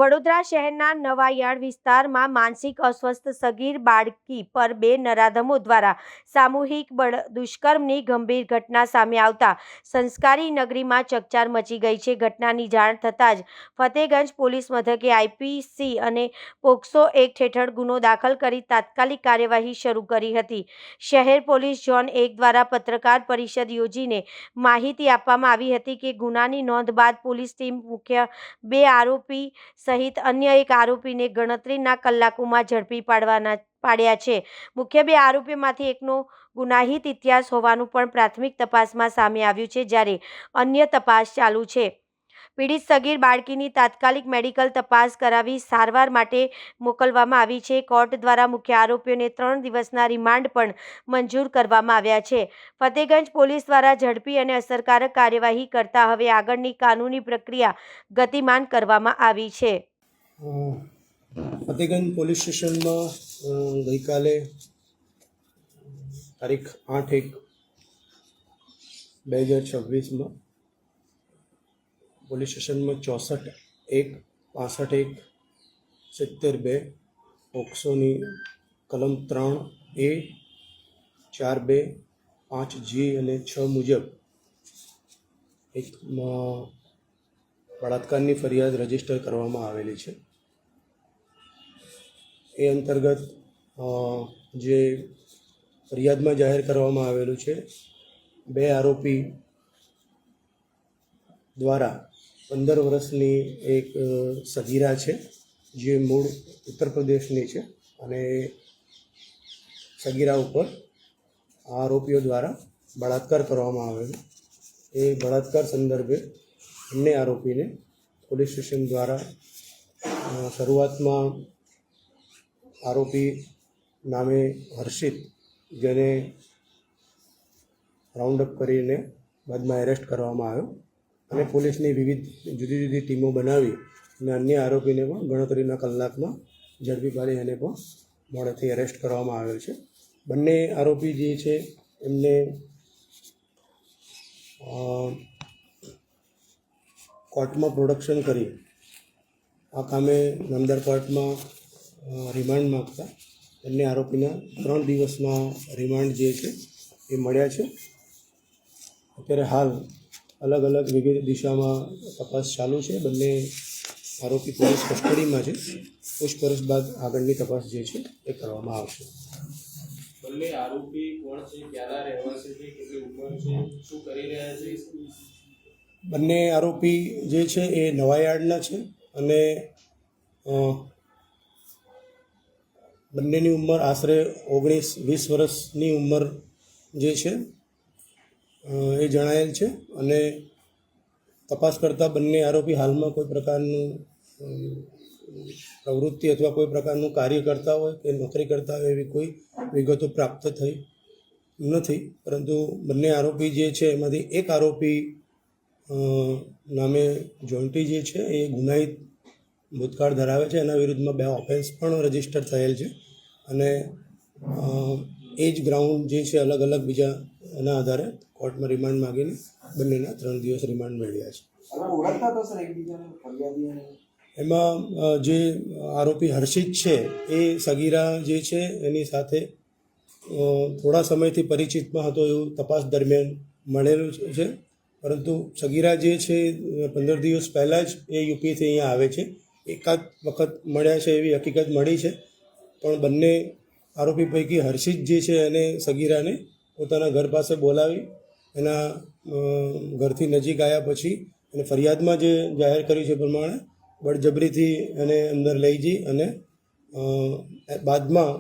વડોદરા શહેરના નવાયાર્ડ વિસ્તારમાં માનસિક અસ્વસ્થ સગીર બાળકી પર બે નરાધમો દ્વારા સામૂહિક દુષ્કર્મની ગંભીર ઘટના સામે આવતા સંસ્કારી નગરીમાં ચકચાર મચી ગઈ છે। ઘટનાની જાણ થતાં જ ફતેગંજ પોલીસ મથકે આઈપીસી અને પોક્સો એક્ટ હેઠળ ગુનો દાખલ કરી તાત્કાલિક કાર્યવાહી શરૂ કરી હતી। શહેર પોલીસ ઝોન 1 દ્વારા પત્રકાર પરિષદ યોજીને માહિતી આપવામાં આવી હતી કે ગુનાની નોંધ બાદ પોલીસ ટીમ મુખ્ય બે આરોપી સહિત અન્ય એક આરોપીને ગણતરીના કલાકોમાં ઝડપી પાડ્યા છે। મુખ્ય બે આરોપીમાંથી એકનો ગુનાહિત ઇતિહાસ હોવાનું પણ પ્રાથમિક તપાસમાં સામે આવ્યું છે, જ્યારે અન્ય તપાસ ચાલુ છે। પીડિત સગીર બાળકીની તાત્કાલિક મેડિકલ તપાસ કરાવી સારવાર માટે મોકલવામાં આવી છે। કોર્ટ દ્વારા મુખ્ય આરોપીઓને 3 દિવસના રિમાન્ડ પણ મંજૂર કરવામાં આવ્યા છે। ફતેગંજ પોલીસ દ્વારા ઝડપી અને અસરકારક કાર્યવાહી કરતા હવે આગળની કાનૂની પ્રક્રિયા ગતિમાન કરવામાં આવી છે। ફતેગંજ પોલીસ સ્ટેશનમાં ગઈકાલે તારીખ 8/1/2026 પોલીસ સ્ટેશનમાં 64(1), 65(1), 70(2) પોક્સોની કલમ 3A, 4(2), 5G અને 6 મુજબ એક બળાત્કારની ફરિયાદ રજીસ્ટર કરવામાં આવેલી છે। એ અંતર્ગત જે ફરિયાદમાં જાહેર કરવામાં આવેલું છે, બે આરોપી દ્વારા 15 વર્ષની એક સગીરા છે, જે મૂળ ઉત્તર પ્રદેશની છે, અને સગીરા ઉપર આરોપીઓ દ્વારા બળાત્કાર કરવામાં આવેલો। એ બળાત્કાર સંદર્ભે બંને આરોપીને પોલીસ સ્ટેશન દ્વારા શરૂઆતમાં આરોપી નામે હર્ષિત, જેને રાઉન્ડ અપ કરીને બાદમાં એરેસ્ટ કરવામાં આવ્યો, અને પોલીસની વિવિધ જુદી જુદી ટીમો બનાવી અને અન્ય આરોપીને પણ ગણતરીના કલાકમાં ઝડપી પાડી એને પણ મોડેથી એરેસ્ટ કરવામાં આવેલ છે। બંને આરોપી જે છે એમને કોર્ટમાં પ્રોડક્શન કરી આ કામે નામદાર કોર્ટમાં રિમાન્ડ માગતા બંને આરોપીના 3 દિવસના રિમાન્ડ જે છે એ મળ્યા છે। અત્યારે હાલ અલગ અલગ વિવિધ દિશામાં તપાસ ચાલુ છે। બંને આરોપી પોલીસ કસ્ટડીમાં છે। પૂછપરછ બાદ આગળની તપાસ જે છે એ કરવામાં આવશે। બંને આરોપી કોણ છે, ક્યાંના રહેવાસી છે, કેટલી ઉંમર છે, શું કરી રહ્યા છે? બંને આરોપી જે છે એ નવાયાર્ડના છે, અને બંનેની ઉંમર આશરે 19-20 વર્ષની ઉંમર જે છે એ જણાયેલ છે। અને તપાસ કરતાં બંને આરોપી હાલમાં કોઈ પ્રકારનું પ્રવૃત્તિ અથવા કોઈ પ્રકારનું કાર્ય કરતા હોય કે નોકરી કરતા હોય એવી કોઈ વિગતો પ્રાપ્ત થઈ નથી, પરંતુ બંને આરોપી જે છે એમાંથી એક આરોપી નામે જોન્ટી જે છે એ ગુનાહિત ભૂતકાળ ધરાવે છે। એના વિરુદ્ધમાં 2 ઓફેન્સ પણ રજીસ્ટર થયેલ છે, અને એ જ ગ્રાઉન્ડ જે છે અલગ અલગ બીજા એના આધારે કોર્ટમાં રિમાન્ડ માગીને બંનેના 3 દિવસ રિમાન્ડ મેળવ્યા છે। એમાં જે આરોપી હર્ષિત છે એ સગીરા જે છે એની સાથે થોડા સમયથી પરિચિતમાં હતો એવું તપાસ દરમિયાન મળેલું છે, પરંતુ સગીરા જે છે 15 દિવસ પહેલાં જ એ યુપીથી અહીંયા આવે છે। એકાદ વખત મળ્યા છે એવી હકીકત મળી છે, પણ બંને આરોપી પૈકી હર્ષિત જે છે એને સગીરાને પોતાના ઘર પાસે બોલાવી એના ઘરથી નજીક આવ્યા પછી અને ફરિયાદમાં જે જાહેર કર્યું છે પ્રમાણે બળજબરીથી એને અંદર લઈ જઈ અને બાદમાં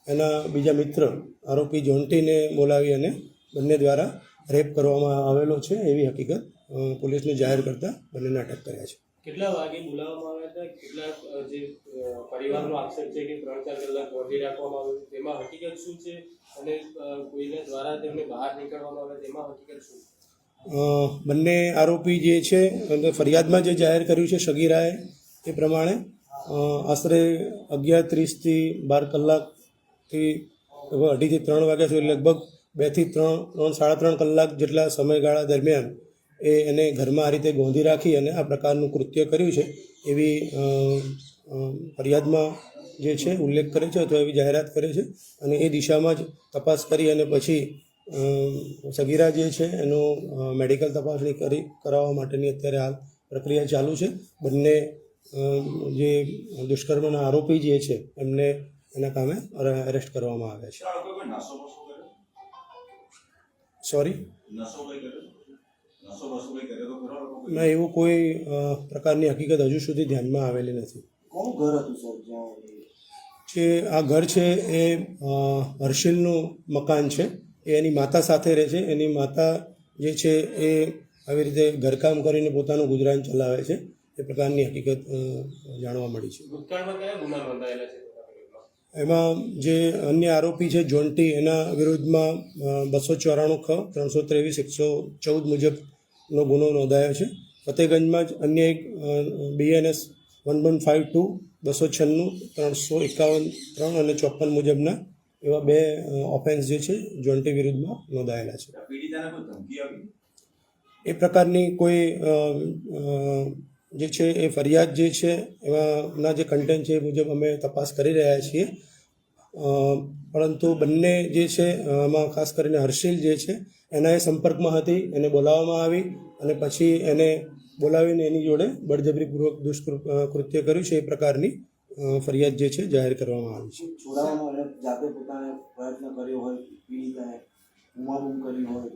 એના બીજા મિત્ર આરોપી જોન્ટીને બોલાવી અને બંને દ્વારા રેપ કરવામાં આવેલો છે એવી હકીકત પોલીસને જાહેર કરતાં બંનેને અટક કર્યા છે। કેટલા વાગે બોલાવવામાં આવ્યા હતા? કેટલા જે પરિવારનો આક્ષેપ છે કે 3-4 કલાક રોકી રાખવામાં આવ્યું, તેમાં હકીકત શું છે? અને કોઈને દ્વારા તેમને બહાર નીકળવામાં આવે તેમાં હકીકત શું? બંને આરોપી જે છે ફરિયાદમાં જે જાહેર કર્યું છે સગીરાએ એ પ્રમાણે આશરે 11:30 થી 12 કલાકથી 2:30 થી 3 વાગ્યા સુધી લગભગ 2 થી 3 સાડા 3 કલાક જેટલા સમયગાળા દરમિયાન એને ઘરમાં આ રીતે ગોંધી રાખી અને આ પ્રકારનું કૃત્ય કર્યું છે એવી ફરિયાદમાં જે છે ઉલ્લેખ કરે છે અથવા એવી જાહેરાત કરે છે અને એ દિશામાં જ તપાસ કરી અને પછી સગીરા જે છે એનું મેડિકલ તપાસણી કરાવવા માટેની અત્યારે હાલ પ્રક્રિયા ચાલુ છે. બંને જે દુષ્કર્મના આરોપી જે છે એમને એના કામે અરેસ્ટ કરવામાં આવ્યા છે. સોરી, ના, એવું કોઈ પ્રકારની હકીકત હજુ સુધી ધ્યાનમાં આવેલી નથી. કોનું ઘર હતું સર જ્યાં જે આ ઘર છે એ હર્ષિલનું મકાન છે. એ એની માતા સાથે રહે છે. એની માતા જે છે એ આવી રીતે ઘરકામ કરીને પોતાનું ગુજરાન ચલાવે છે. એ પ્રકારની હકીકત જાણવા મળી છે. ભૂતકાળમાં કયા ગુના નોંધાયેલા છે? એમાં જે અન્ય આરોપી છે જોન્ટી, એના વિરુદ્ધમાં 294 ખ 323 114 મુજબનો ગુનો નોંધાયો છે. ફતેહગંજમાં જ અન્ય એક BNS 1152 296 351 3 અને 54 મુજબના એવા 2 ઓફેન્સ જે છે જોન્ટી વિરુદ્ધમાં નોંધાયેલા છે. એ પ્રકારની કોઈ જે છે એ ફરિયાદ જે છે એમાંના જે કન્ટેન્ટ છે એ મુજબ અમે તપાસ કરી રહ્યા છીએ. પરંતુ બંને જે છે એમાં ખાસ કરીને હર્ષિલ જે છે એના એ સંપર્કમાં હતી, એને બોલાવવામાં આવી અને પછી એને બોલાવીને એની જોડે બળજબરીપૂર્વક દુષ્કૃત્ય કર્યું છે. એ પ્રકારની ફરિયાદ જે છે જાહેર કરવામાં આવી છે. છોડાવવાનો એને જાતે પોતાને પ્રયત્ન કર્યો હોય, પીડિતાએ ઉમાબૂમ કરી હોય?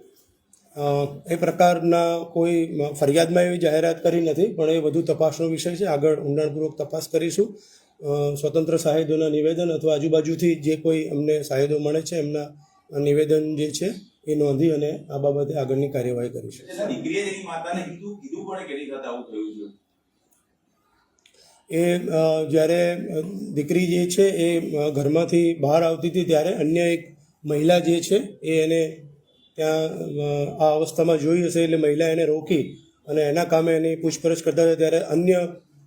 એ પ્રકારના કોઈ ફરિયાદમાં એવી જાહેરાત કરી નથી, પણ એ વધુ તપાસનો વિષય છે. આગળ ઊંડાણપૂર્વક તપાસ કરીશું. સ્વતંત્ર સાહેદોના નિવેદન અથવા આજુબાજુથી જે કોઈ અમને સાહેદો મળે છે એમના નિવેદન જે છે એ નોંધી અને આ બાબતે આગળની કાર્યવાહી કરીશું. એ જ્યારે દીકરી જે છે એ ઘરમાંથી બહાર આવતી હતી ત્યારે અન્ય એક મહિલા જે છે એ એને ત્યાં આ અવસ્થામાં જોઈ હશે એટલે મહિલા એને રોકી અને એના કામે એની પૂછપરછ કરતા હતા. ત્યારે અન્ય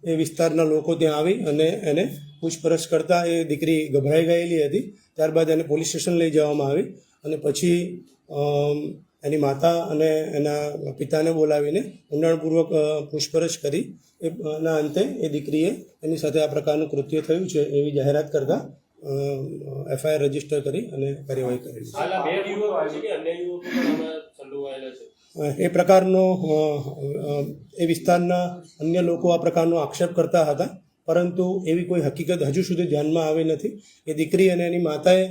એ વિસ્તારના લોકો ત્યાં આવી અને એને પૂછપરછ કરતાં એ દીકરી ગભરાઈ ગયેલી હતી. ત્યારબાદ એને પોલીસ સ્ટેશન લઈ જવામાં આવી અને પછી એની માતા અને એના પિતાને બોલાવીને ઊંડાણપૂર્વક પૂછપરછ કરી. એના અંતે એ દીકરીએ એની સાથે આ પ્રકારનું કૃત્ય થયું છે એવી જાહેરાત કરતાં FIR રજીસ્ટર કરી અને કાર્યવાહી કરેલી છે. એ પ્રકારનો એ વિસ્તારના અન્ય લોકો આ પ્રકારનો આક્ષેપ કરતા હતા, પરંતુ એવી કોઈ હકીકત હજુ સુધી ધ્યાનમાં આવી નથી. એ દીકરી અને એની માતાએ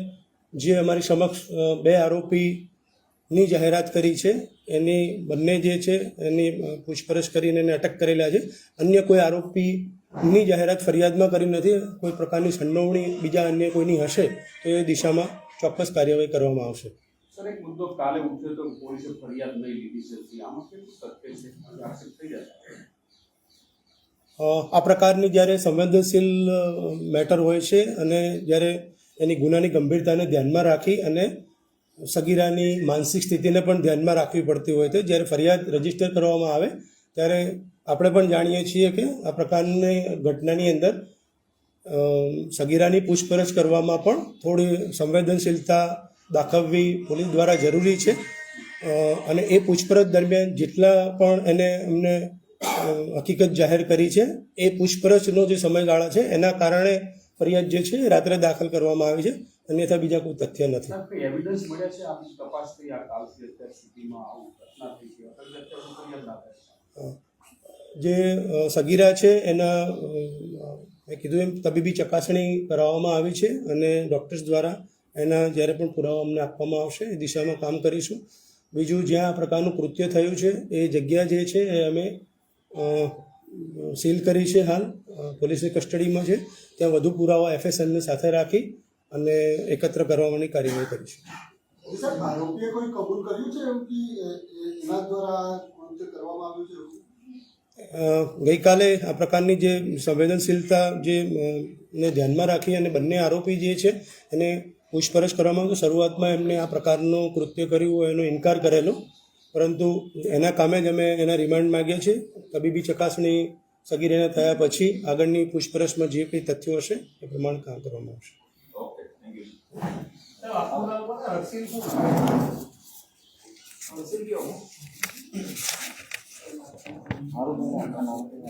જે અમારી સમક્ષ 2 આરોપીની જાહેરાત કરી છે એની બંને જે છે એની પૂછપરછ કરીને એને અટક કરેલા છે. અન્ય કોઈ આરોપીની જાહેરાત ફરિયાદમાં કરી નથી. કોઈ પ્રકારની સંડોવણી બીજા અન્ય કોઈની હશે તો એ દિશામાં ચોક્કસ કાર્યવાહી કરવામાં આવશે. સર, એક મુદ્દો કાલે ઉઠ્યો તો પોલીસે ફરિયાદ નહીં લીધી છે, આમાં કેટલું સત્ય છે? આક્ષેપ થઈ જશે. આ પ્રકારની જ્યારે સંવેદનશીલ મેટર હોય છે અને જ્યારે એની ગુનાની ગંભીરતાને ધ્યાનમાં રાખી અને સગીરાની માનસિક સ્થિતિને પણ ધ્યાનમાં રાખવી પડતી હોય છે, જ્યારે ફરિયાદ રજીસ્ટર કરવામાં આવે ત્યારે આપણે પણ જાણીએ છીએ કે આ પ્રકારની ઘટનાની અંદર સગીરાની પૂછપરછ કરવામાં પણ થોડી સંવેદનશીલતા દાખવવી પોલીસ દ્વારા જરૂરી છે. અને એ પૂછપરછ દરમિયાન જેટલા પણ એને અમને હકીકત જાહેર કરી છે એ પૂછપરછનો જે સમયગાળા છે એના કારણે ફરિયાદ જે છે રાત્રે દાખલ કરવામાં આવી છે. અન્યથા બીજા કોઈ તથ્ય નથી. એવિડન્સ મળ્યા છે આપની તપાસ થઈ આ કાલથી અત્યાર સુધીમાં આવું ઘટના થઈ ગઈ ફરિયાદ ના થાય? જે સગીરા છે એના મેં કીધું એમ તબીબી ચકાસણી કરાવવામાં આવી છે અને ડૉક્ટર્સ દ્વારા એના જ્યારે પણ પુરાવા અમને આપવામાં આવશે એ દિશામાં કામ કરીશું. બીજું, જ્યાં આ પ્રકારનું કૃત્ય થયું છે એ જગ્યા જે છે એ અમે સીલ કરી છે, હાલ પોલીસની કસ્ટડીમાં છે. ત્યાં વધુ પુરાવા FSLને સાથે રાખી અને એકત્ર કરવાની કાર્યવાહી કરીશું. સાહેબ, આરોપીએ કોઈ કબૂલ કર્યું છે એવું કે એના દ્વારા કૃત્ય કરવામાં આવ્યું છે? ગઈકાલે આ પ્રકારની જે સંવેદનશીલતા જે ને ધ્યાનમાં રાખી અને બંને આરોપી જે છે એને પૂછપરછ કરવામાં આવી. શરૂઆતમાં એમને આ પ્રકારનું કૃત્ય કર્યું હોય એનો ઇનકાર કરેલો, પરંતુ એના કામે જ અમે એના રિમાન્ડ માગ્યા છે. તબીબી ચકાસણી સગીરાને થયા પછી આગળની પૂછપરછમાં જે કંઈ તથ્યો હશે એ પ્રમાણે કામ કરવામાં આવશે. હર્ષિલ આરોપીને આપવામાં આવતું